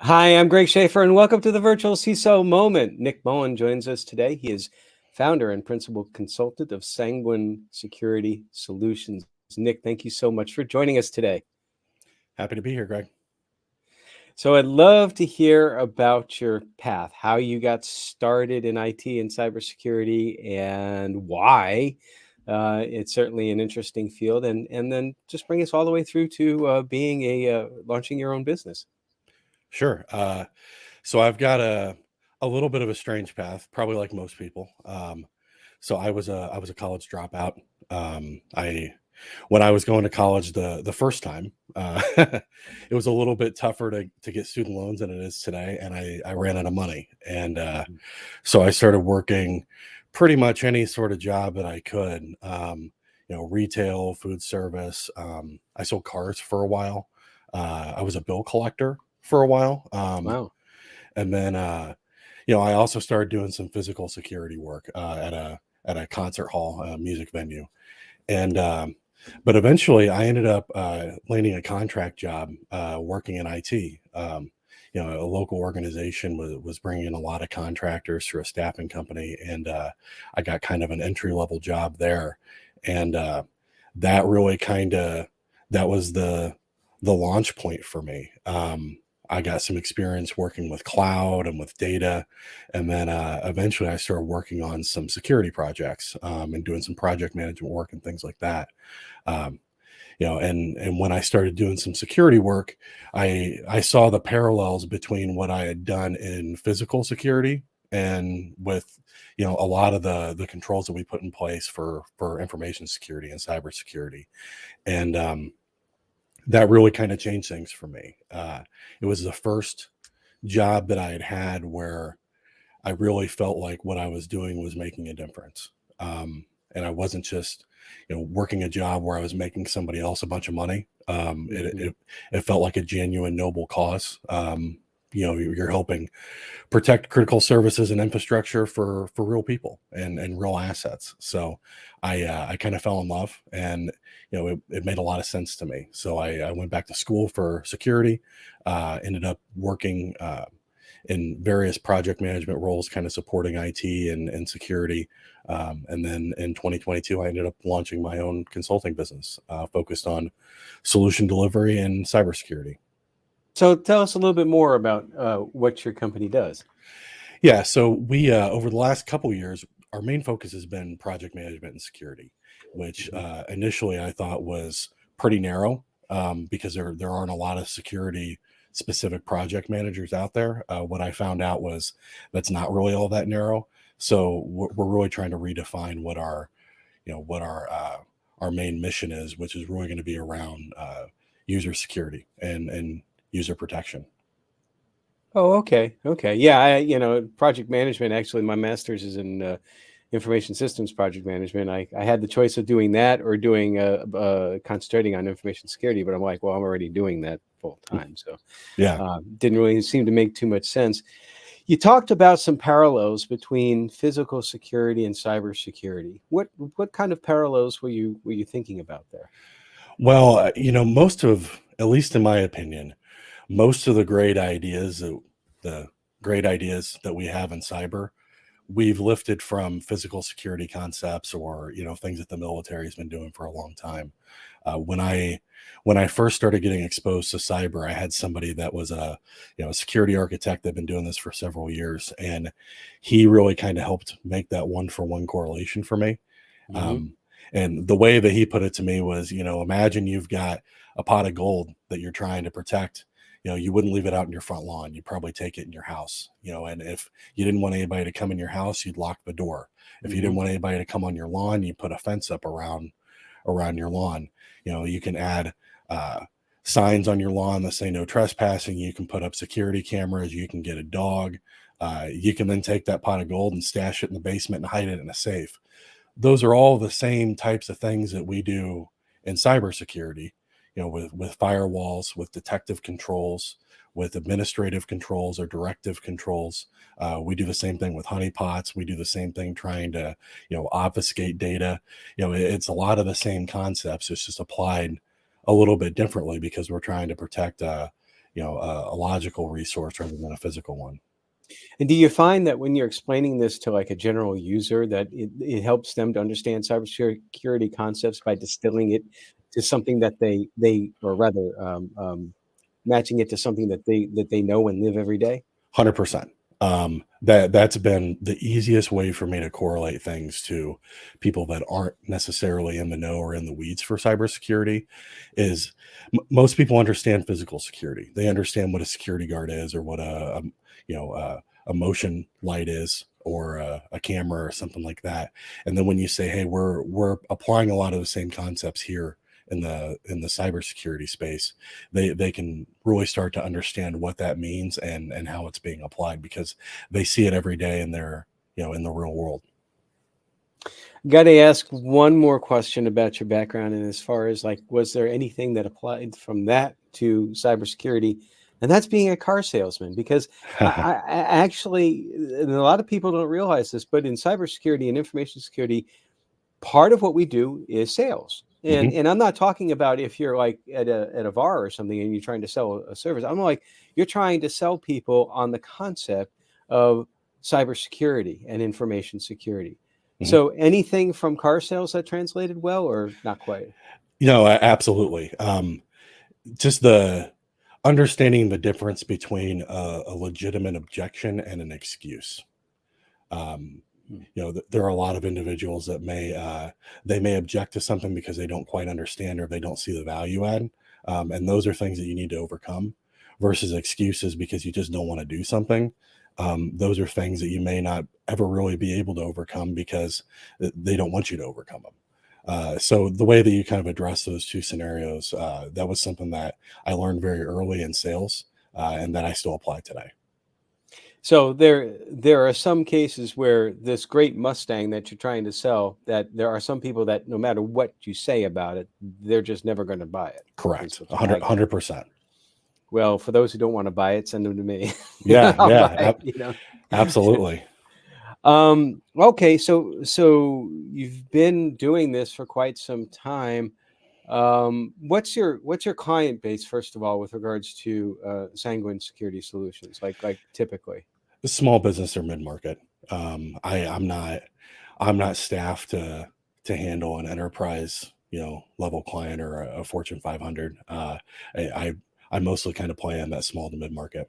Hi, I'm Greg Schaefer, and welcome to the Virtual CISO Moment. Nick Mullen joins us today. He is founder and principal consultant of Sanguine Security Solutions. Nick, thank you so much for joining us today. Happy to be here, Greg. So I'd love to hear about your path, how you got started in IT and cybersecurity, and why. It's certainly an interesting field, and then just bring us all the way through to launching your own business. Sure. So I've got a little bit of a strange path, probably like most people. So I was a college dropout. When I was going to college the first time, it was a little bit tougher to get student loans than it is today, and I ran out of money, and so I started working pretty much any sort of job that I could. Retail, food service. I sold cars for a while. I was a bill collector for a while. Wow. And then, I also started doing some physical security work at a concert hall, a music venue. And but eventually, I ended up landing a contract job working in IT. A local organization was bringing in a lot of contractors through a staffing company, and I got kind of an entry level job there. And that really that was the launch point for me. I got some experience working with cloud and with data. And then eventually I started working on some security projects and doing some project management work and things like that. And when I started doing some security work, I saw the parallels between what I had done in physical security and with, a lot of the controls that we put in place for information security and cybersecurity. And that really kind of changed things for me. It was the first job that I had had where I really felt like what I was doing was making a difference. And I wasn't just, working a job where I was making somebody else a bunch of money. It felt like a genuine, noble cause. You're helping protect critical services and infrastructure for real people and real assets. So I kind of fell in love, and it made a lot of sense to me. So I went back to school for security, ended up working in various project management roles, kind of supporting IT and security. And then in 2022, I ended up launching my own consulting business focused on solution delivery and cybersecurity. So tell us a little bit more about what your company does. Yeah, so we over the last couple of years, our main focus has been project management and security, which initially I thought was pretty narrow because there aren't a lot of security specific project managers out there. What I found out was that's not really all that narrow. So we're really trying to redefine what our main mission is, which is really going to be around user security and user protection. Oh, okay. Okay. Yeah, project management, actually, my master's is in information systems project management. I had the choice of doing that or doing concentrating on information security, but I'm like, well, I'm already doing that full time. So Yeah. didn't really seem to make too much sense. You talked about some parallels between physical security and cybersecurity. What kind of parallels were you thinking about there? Well, at least in my opinion, most of the great ideas that we have in cyber, we've lifted from physical security concepts or things that the military has been doing for a long time. When I first started getting exposed to cyber, I had somebody that was a security architect that had been doing this for several years, and he really kind of helped make that one for one correlation for me. Um, and the way that he put it to me was, imagine you've got a pot of gold that you're trying to protect. You wouldn't leave it out in your front lawn. You'd probably take it in your house, and if you didn't want anybody to come in your house, you'd lock the door. If you didn't want anybody to come on your lawn, you put a fence up around your lawn. You can add signs on your lawn that say no trespassing. You can put up security cameras. You can get a dog. You can then take that pot of gold and stash it in the basement and hide it in a safe. Those are all the same types of things that we do in cybersecurity, with firewalls, with detective controls, with administrative controls or directive controls. We do the same thing with honeypots. We do the same thing trying to, obfuscate data. It's a lot of the same concepts. It's just applied a little bit differently because we're trying to protect, a logical resource rather than a physical one. And do you find that when you're explaining this to like a general user, that it helps them to understand cybersecurity concepts by distilling it to something that or rather matching it to something that they know and live every day? 100%. That's been the easiest way for me to correlate things to people that aren't necessarily in the know or in the weeds for cybersecurity. Is most people understand physical security. They understand what a security guard is, or what a motion light is, or a camera or something like that. And then when you say, hey, we're applying a lot of the same concepts here in the cybersecurity space, they can really start to understand what that means and how it's being applied, because they see it every day in their in the real world. Got to ask one more question about your background, and as far as like, was there anything that applied from that to cybersecurity? And that's being a car salesman, because I actually, and a lot of people don't realize this, but in cybersecurity and information security, part of what we do is sales. And Mhm. and I'm not talking about if you're like at a bar or something and you're trying to sell a service. I'm like, you're trying to sell people on the concept of cybersecurity and information security. Mhm. So anything from car sales that translated well, or not quite? Absolutely. Just the understanding the difference between a legitimate objection and an excuse. Um, Hmm. There are a lot of individuals that they may object to something because they don't quite understand or they don't see the value add, and those are things that you need to overcome. Versus excuses because you just don't want to do something. Those are things that you may not ever really be able to overcome because they don't want you to overcome them. So the way that you kind of address those two scenarios, that was something that I learned very early in sales, and that I still apply today. So there are some cases where this great Mustang that you're trying to sell, that there are some people that no matter what you say about it, they're just never going to buy it. Correct. I got it. 100%. Well, for those who don't want to buy it, send them to me. Yeah. I'll buy Yeah. it. Absolutely. Okay, so you've been doing this for quite some time. What's your client base, first of all, with regards to Sanguine Security Solutions, like typically? Small business or mid-market. I'm not staffed to handle an enterprise, level client or a Fortune 500. I mostly kind of play in that small to mid-market.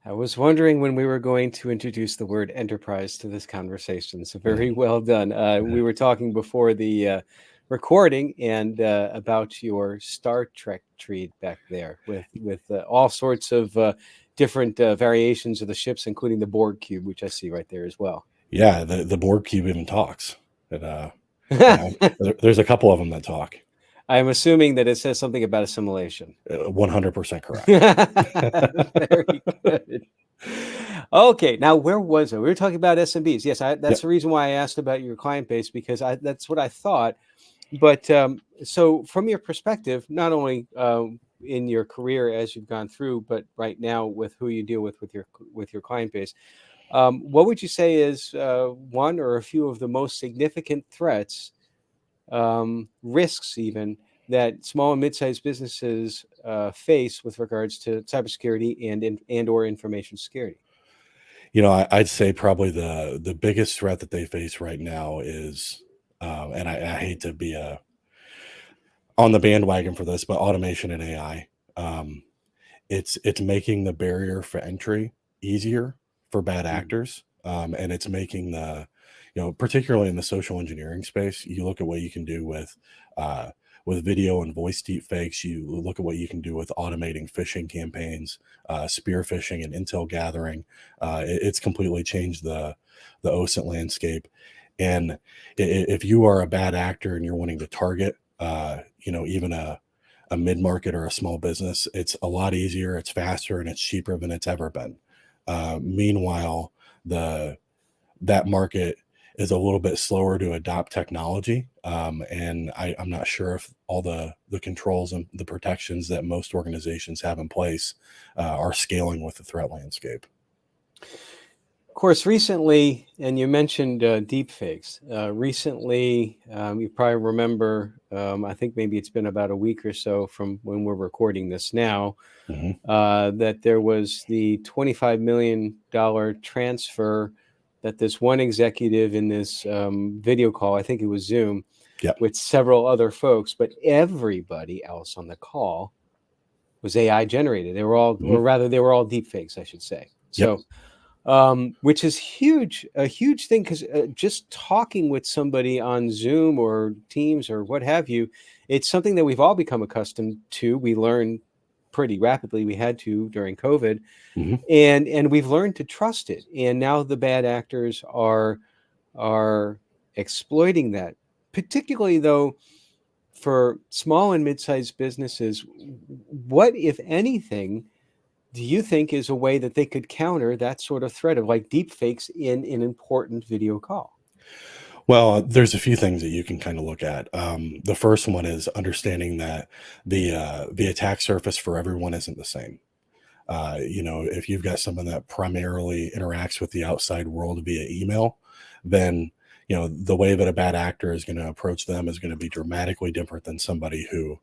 I was wondering when we were going to introduce the word enterprise to this conversation. So very well done. We were talking before the recording and about your Star Trek tree back there with all sorts of different variations of the ships, including the Borg cube, which I see right there as well. Yeah, the Borg cube even talks. There's a couple of them that talk. I'm assuming that it says something about assimilation. 100% correct. Very good. Okay, now where was I? We were talking about SMBs. Yes, that's Yep. the reason why I asked about your client base, because that's what I thought. But so from your perspective, not only in your career as you've gone through, but right now with who you deal with your client base, what would you say is one or a few of the most significant threats, risks even, that small and mid-sized businesses face with regards to cybersecurity and or information security? I'd say probably the biggest threat that they face right now is, and I hate to be on the bandwagon for this, but automation and AI. It's making the barrier for entry easier for bad actors, and it's making particularly in the social engineering space. You look at what you can do with video and voice deepfakes. You look at what you can do with automating phishing campaigns, spear phishing, and intel gathering. It's completely changed the OSINT landscape. And if you are a bad actor and you're wanting to target, even a mid-market or a small business, it's a lot easier, it's faster, and it's cheaper than it's ever been. Meanwhile, that market is a little bit slower to adopt technology. And I'm not sure if all the controls and the protections that most organizations have in place are scaling with the threat landscape. Of course, recently, and you mentioned deepfakes. Recently, you probably remember, I think maybe it's been about a week or so from when we're recording this now, Hmm. that there was the $25 million transfer that this one executive in this video call, I think it was Zoom, Yep. with several other folks, but everybody else on the call was AI generated. They were all, Hmm. or rather, they were all deepfakes, I should say. Yep. So, which is huge, a huge thing, because just talking with somebody on Zoom or Teams or what have you, it's something that we've all become accustomed to. We learn pretty rapidly. We had to during COVID, Hmm. and we've learned to trust it. And now the bad actors are exploiting that, particularly though for small and mid-sized businesses. What, if anything, do you think is a way that they could counter that sort of threat of like deep fakes in an important video call? Well, there's a few things that you can kind of look at. The first one is understanding that the attack surface for everyone isn't the same. If you've got someone that primarily interacts with the outside world via email, then the way that a bad actor is going to approach them is going to be dramatically different than somebody who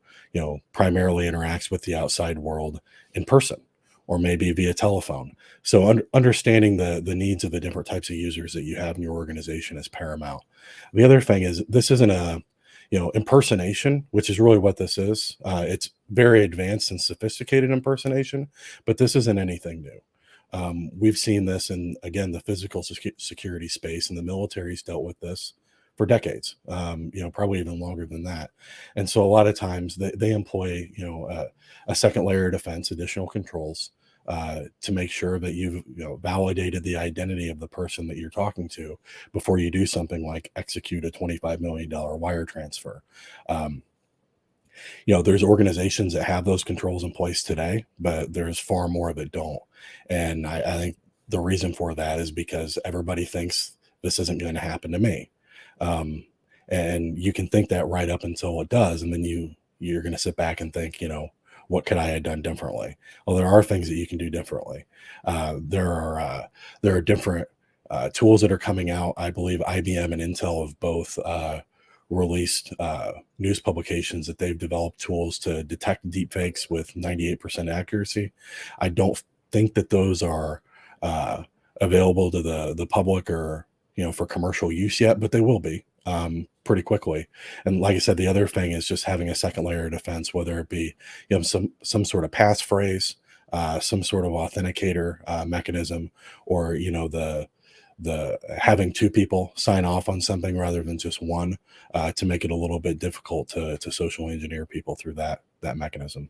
primarily interacts with the outside world in person or maybe via telephone. So understanding the needs of the different types of users that you have in your organization is paramount. The other thing is, this isn't a impersonation, which is really what this is. It's very advanced and sophisticated impersonation, but this isn't anything new. We've seen this in, again, the physical security space, and the military's dealt with this for decades, probably even longer than that. And so a lot of times they employ, a second layer of defense, additional controls, to make sure that you've validated the identity of the person that you're talking to before you do something like execute a $25 million wire transfer. Um, there's organizations that have those controls in place today, but there's far more that don't. And I think the reason for that is because everybody thinks this isn't going to happen to me. Um, and you can think that right up until it does. And then you're going to sit back and think, what could I have done differently? Well, there are things that you can do differently. There are different tools that are coming out. I believe IBM and Intel have both released news publications that they've developed tools to detect deepfakes with 98% accuracy. I don't think that those are available to the public or for commercial use yet, but they will be pretty quickly. And like I said, the other thing is just having a second layer of defense, whether it be some sort of passphrase, some sort of authenticator mechanism, or the having two people sign off on something rather than just one, to make it a little bit difficult to social engineer people through that mechanism.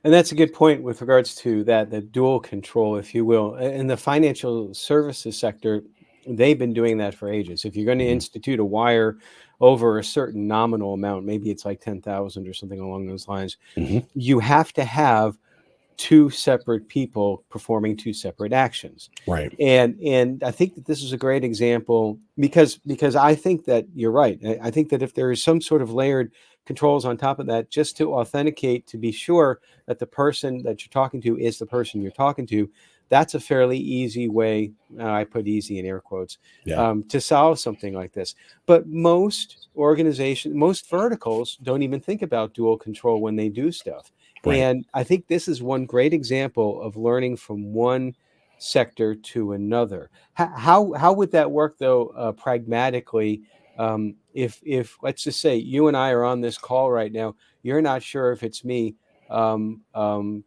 And that's a good point with regards to that, the dual control, if you will. In the financial services sector, they've been doing that for ages. If you're going to Mhm. institute a wire over a certain nominal amount, maybe it's like 10,000 or something along those lines, Mhm. you have to have two separate people performing two separate actions. Right. And I think that this is a great example, because I think that you're right. I think that if there is some sort of layered controls on top of that, just to authenticate, to be sure that the person that you're talking to is the person you're talking to, that's a fairly easy way, I put easy in air quotes, Yeah. to solve something like this. But most organizations, most verticals don't even think about dual control when they do stuff. Right. And I think this is one great example of learning from one sector to another. How would that work though, pragmatically? If let's just say you and I are on this call right now, you're not sure if it's me. Um, um,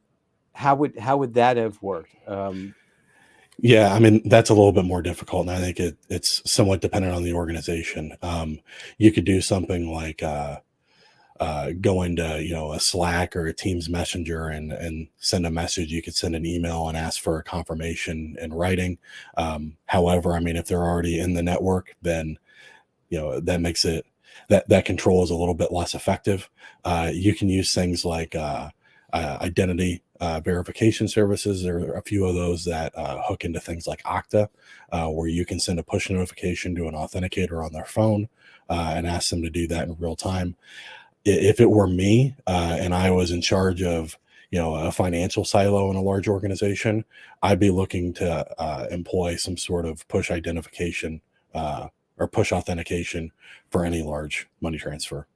how would that have worked? Yeah, I mean, that's a little bit more difficult, and I think it's somewhat dependent on the organization. You could do something like go into a Slack or a Teams Messenger and send a message. You could send an email and ask for a confirmation in writing. However, I mean, if they're already in the network, then that makes it that control is a little bit less effective. You can use things like identity verification services. There are a few of those that hook into things like Okta, where you can send a push notification to an authenticator on their phone and ask them to do that in real time. If it were me and I was in charge of a financial silo in a large organization, I'd be looking to employ some sort of push identification or push authentication for any large money transfer.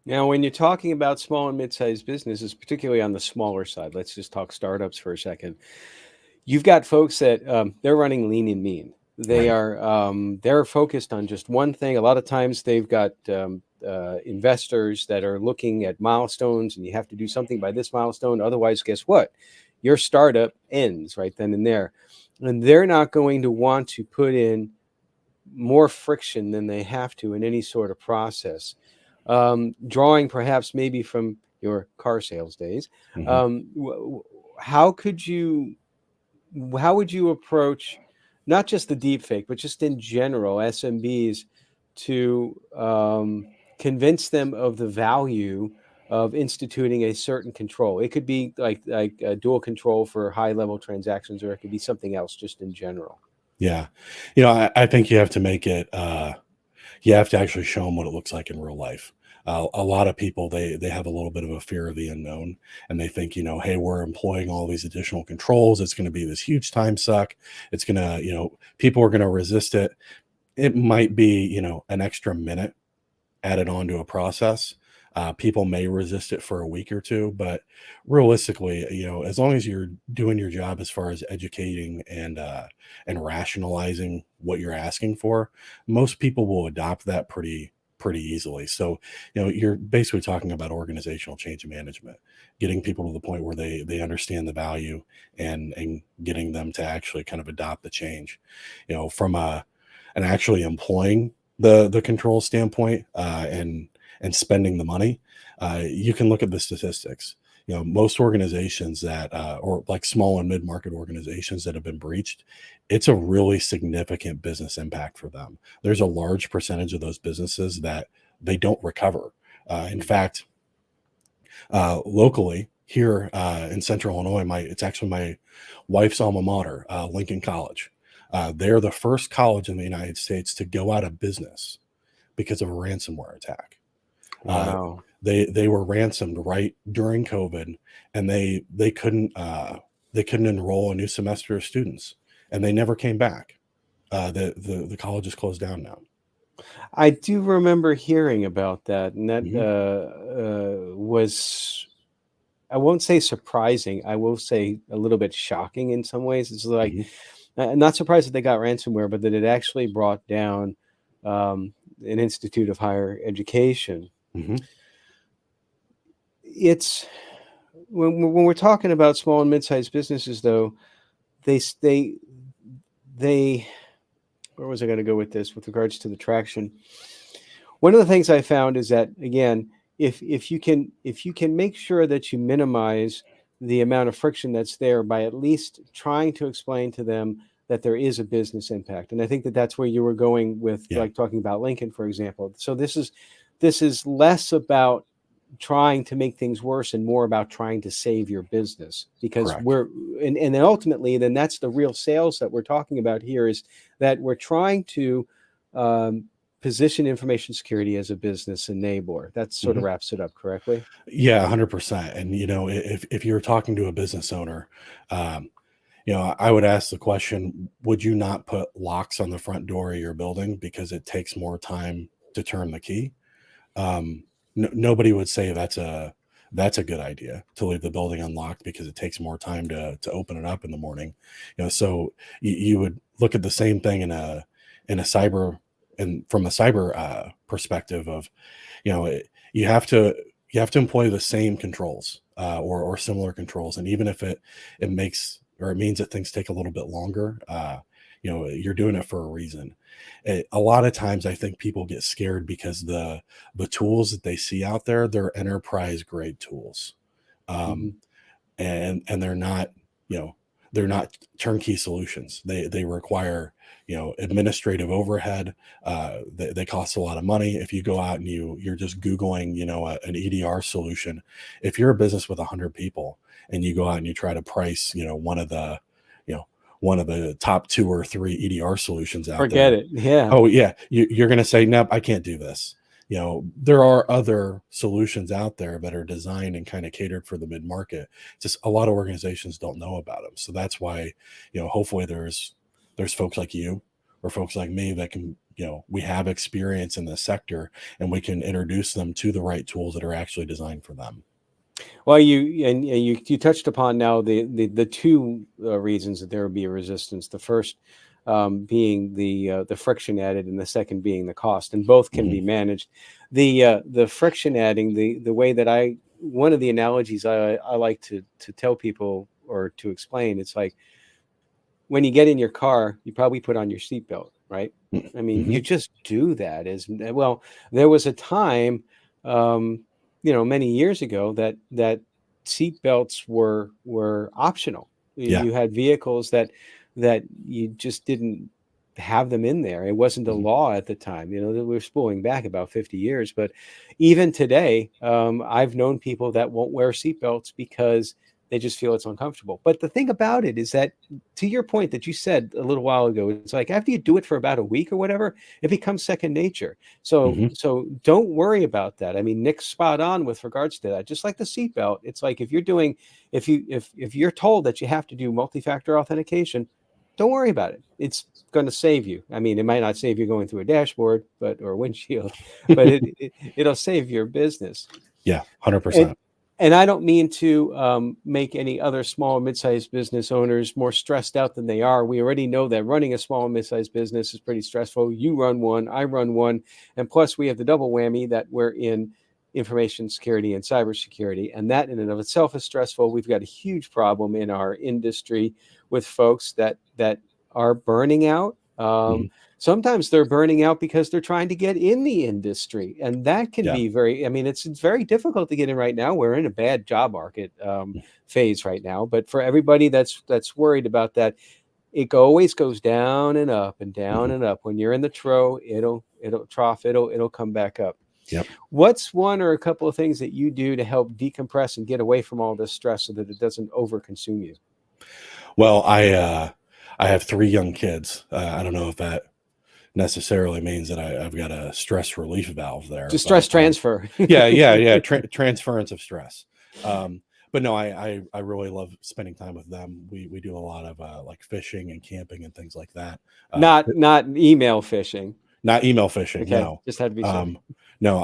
Now, when you're talking about small and mid-sized businesses, particularly on the smaller side, let's just talk startups for a second. You've got folks that they're running lean and mean. They Right. are they're focused on just one thing. A lot of times they've got investors that are looking at milestones, and you have to do something by this milestone. Otherwise, guess what? Your startup ends right then and there. And they're not going to want to put in more friction than they have to in any sort of process. Drawing perhaps maybe from your car sales days, Hmm. how would you approach not just the deepfake, but just in general SMBs to convince them of the value of instituting a certain control? It could be like a dual control for high level transactions, or it could be something else just in general. Yeah. I think you have to make it, you have to actually show them what it looks like in real life. A lot of people, they have a little bit of a fear of the unknown, and they think, hey, we're employing all these additional controls. It's going to be this huge time suck. It's going to, people are going to resist it. It might be, an extra minute added on to a process. People may resist it for a week or two, but realistically, as long as you're doing your job as far as educating and rationalizing what you're asking for, most people will adopt that pretty easily. So, you're basically talking about organizational change management, getting people to the point where they understand the value and getting them to actually kind of adopt the change, from an actually employing the control standpoint, and spending the money. You can look at the statistics. Most organizations that or like small and mid-market organizations that have been breached, it's a really significant business impact for them. There's a large percentage of those businesses that they don't recover. In fact, locally here in Central Illinois, it's actually my wife's alma mater, Lincoln College. They're the first college in the United States to go out of business because of a ransomware attack. Wow. They were ransomed right during COVID, and they couldn't enroll a new semester of students, and they never came back. The college is closed down now. I do remember hearing about that, and that Hmm. was, I won't say surprising. I will say a little bit shocking in some ways. It's like, Hmm. I'm not surprised that they got ransomware, but that it actually brought down an institute of higher education. Hmm. It's when we're talking about small and mid-sized businesses, though, they they where was I going to go with this with regards to the traction? One of the things I found is that, again, if you can make sure that you minimize the amount of friction that's there by at least trying to explain to them that there is a business impact. And I think that that's where you were going with, Yeah. like, talking about Lincoln, for example. So this is less about trying to make things worse and more about trying to save your business, because Correct. and then ultimately, then that's the real sales that we're talking about here, is that we're trying to position information security as a business enabler. That sort of Hmm. wraps it up correctly. Yeah, 100%. And if you're talking to a business owner, um, I would ask the question: would you not put locks on the front door of your building because it takes more time to turn the key? Nobody would say that's a good idea to leave the building unlocked because it takes more time to open it up in the morning. So you would look at the same thing in a cyber and from a cyber perspective of, you have to employ the same controls or similar controls, and even if it makes or it means that things take a little bit longer, you're doing it for a reason. A lot of times I think people get scared because the tools that they see out there, they're enterprise grade tools, Mm-hmm. um, and they're not, you know they're not turnkey solutions. They require, administrative overhead. They cost a lot of money. If you go out and you're just googling, an EDR solution, if you're a business with 100 people and you go out and you try to price, you know one of the top 2 or 3 EDR solutions out Forget there, it. Yeah. oh yeah, you're going to say, nope, I can't do this. there are other solutions out there that are designed and kind of catered for the mid-market. Just a lot of organizations don't know about them. So that's why, hopefully there's folks like you or folks like me that can, we have experience in this sector, and we can introduce them to the right tools that are actually designed for them. Well, you touched upon now the two reasons that there would be a resistance. The first being the friction added, and the second being the cost, and both can be managed. The friction adding, the way that one of the analogies I like to tell people or to explain, it's like when you get in your car, you probably put on your seatbelt, right? I mean, you just do that. As well, there was a time, many years ago that seatbelts were optional. You had vehicles that you just didn't have them in there. It wasn't a law at the time. We're spooling back about 50 years, but even today, I've known people that won't wear seatbelts because they just feel it's uncomfortable. But the thing about it is that, to your point that you said a little while ago, it's like after you do it for about a week or whatever, it becomes second nature. So don't worry about that. I mean, Nick's spot on with regards to that. Just like the seatbelt, it's like if you're told that you have to do multi-factor authentication, don't worry about it. It's going to save you. I mean, it might not save you going through a dashboard, or windshield, but it'll save your business. Yeah, 100%. And I don't mean to make any other small and mid-sized business owners more stressed out than they are. We already know that running a small and mid-sized business is pretty stressful. You run one, I run one. And plus, we have the double whammy that we're in information security and cybersecurity. And that in and of itself is stressful. We've got a huge problem in our industry with folks that are burning out. Sometimes they're burning out because they're trying to get in the industry, and that can be it's very difficult to get in right now. We're in a bad job market phase right now, but for everybody that's worried about that, it always goes down and up and down and up. When you're in the it'll trough, it'll come back up. Yep. What's one or a couple of things that you do to help decompress and get away from all this stress so that it doesn't overconsume you? Well, I have 3 young kids. I don't know if that necessarily means that I've got a stress relief valve there. Just stress transfer. Transference of stress. But no, I really love spending time with them. We do a lot of like fishing and camping and things like that. Not email phishing. Not email phishing. Okay. No, just had to be said. No,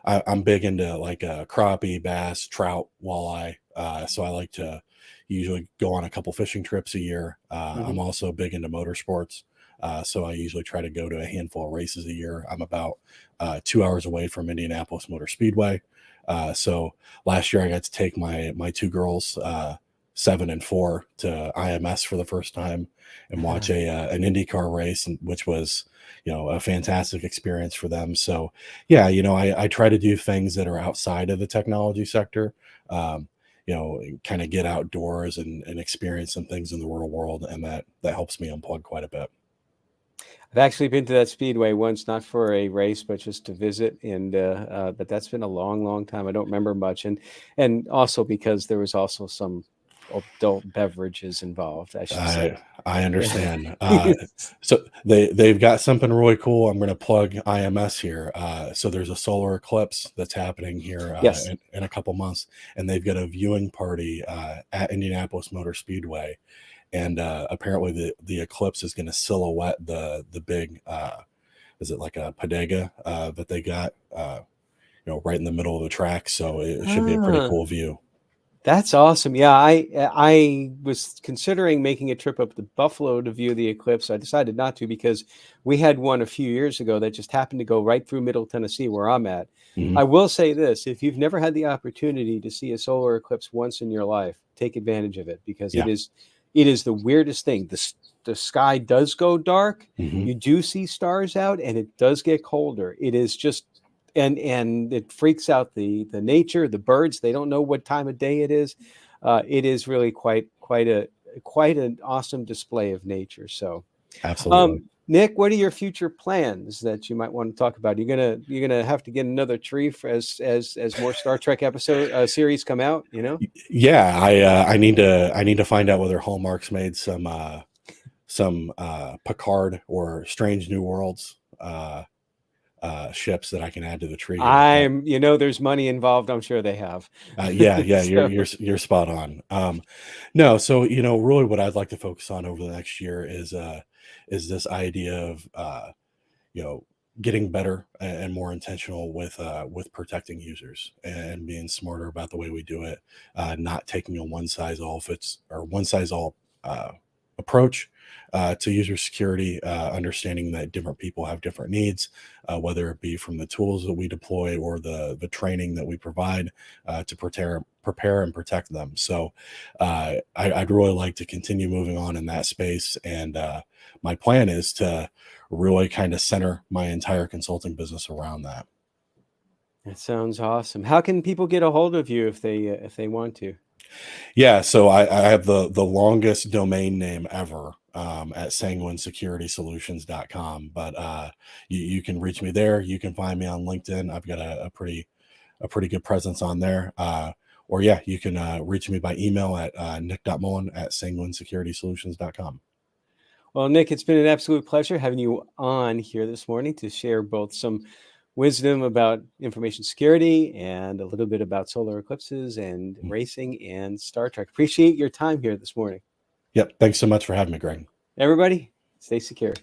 I'm big into like crappie, bass, trout, walleye. So I like to usually go on a couple fishing trips a year. I'm also big into motorsports. So I usually try to go to a handful of races a year. I'm about 2 hours away from Indianapolis Motor Speedway. So last year I got to take my 2 girls, 7 and 4, to IMS for the first time and watch an IndyCar race, which was, a fantastic experience for them. So yeah, I try to do things that are outside of the technology sector, kind of get outdoors and experience some things in the real world. And that helps me unplug quite a bit. I've actually been to that speedway once, not for a race, but just to visit. And but that's been a long, long time. I don't remember much, and also because there was also some adult beverages involved, I should say. I understand. So they've got something really cool. I'm going to plug IMS here. So there's a solar eclipse that's happening here in a couple months, and they've got a viewing party at Indianapolis Motor Speedway. And apparently the eclipse is going to silhouette the big, is it like a bodega that they got, right in the middle of the track. So it should be a pretty cool view. That's awesome. Yeah, I was considering making a trip up to Buffalo to view the eclipse. I decided not to because we had one a few years ago that just happened to go right through Middle Tennessee where I'm at. I will say this: if you've never had the opportunity to see a solar eclipse once in your life, take advantage of it, because it is the weirdest thing. The sky does go dark. You do see stars out, and it does get colder. It is just, and it freaks out the nature, the birds. They don't know what time of day it is. It is really quite an awesome display of nature. So, absolutely. Nick, what are your future plans that you might want to talk about? You're gonna have to get another tree as more Star Trek episode series come out. Yeah, I need to find out whether Hallmark's made some Picard or Strange New Worlds ships that I can add to the tree here. There's money involved. I'm sure they have. Yeah, So, you're spot on. No, so really, what I'd like to focus on over the next year is this idea of you know getting better and more intentional with protecting users and being smarter about the way we do it, not taking a one size all fits or one size all approach to user security, understanding that different people have different needs, whether it be from the tools that we deploy or the training that we provide to prepare and protect them. So I'd really like to continue moving on in that space. And my plan is to really kind of center my entire consulting business around that. that sounds awesome. How can people get a hold of you if they want to? Yeah, so I have the longest domain name ever at sanguinesecurity-solutions.com, but you can reach me there. You can find me on LinkedIn. I've got a pretty good presence on there. Or yeah, you can reach me by email at nick.mullen@sanguinesecurity-solutions.com. Well, Nick, it's been an absolute pleasure having you on here this morning to share both some wisdom about information security and a little bit about solar eclipses and racing and Star Trek. Appreciate your time here this morning. Yep. Thanks so much for having me, Greg. Everybody, stay secure.